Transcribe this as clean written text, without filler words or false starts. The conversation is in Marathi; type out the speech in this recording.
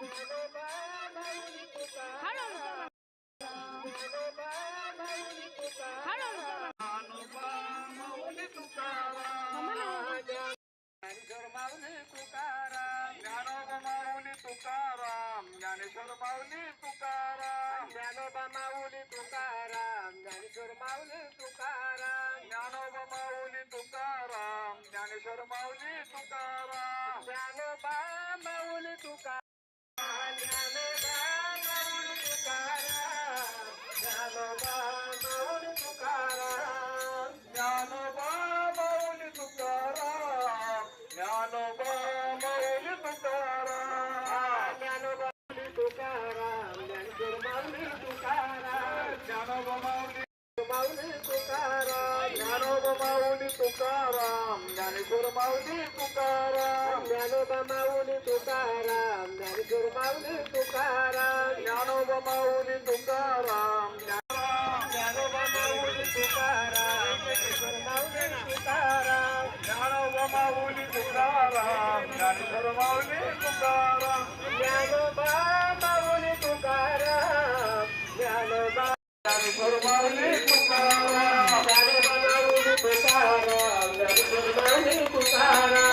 ज्ञानेश्वर माऊली तुकाराम, ज्ञानोबा माऊली तुकाराम, ज्ञानेश्वर माऊली तुकाराम, ज्ञानोबा माऊली तुकाराम, ज्ञानेश्वर माऊली तुकाराम, ज्ञानोबा माऊली तुकाराम, ज्ञानोबा माऊली तुकाराम, ज्ञानोबा माऊली तुकाराम, ज्ञानोबा माऊली तुकाराम, ज्ञानोबा माऊली तुकाराम, ज्ञानोबा तुकाराम, ज्ञानेश्वर माऊली तुकाराम, ज्ञानोबा माऊली माऊली तुकाराम, ज्ञानोबा माऊली तुकाराम, ज्ञानेश्वर माऊली तुकाराम, ज्ञानोबा माऊली तुकाराम, ज्ञानेश्वर माऊली तुकाराम, ज्ञानोबा माऊली तुकाराम, ज्ञानोबा माऊली तुकाराम, ज्ञानेश्वर माऊली तुकाराम, ज्ञानोबा माऊली तुकाराम, ज्ञानेश्वर माऊली तुकाराम, ज्ञानोबा माऊली तुकाराम, ज्ञानोबा ज्ञानेश्वर माऊली तुकाराम, ज्ञानोबा माऊली तुकाराम, ज्ञानेश्वर माऊली तुकाराम.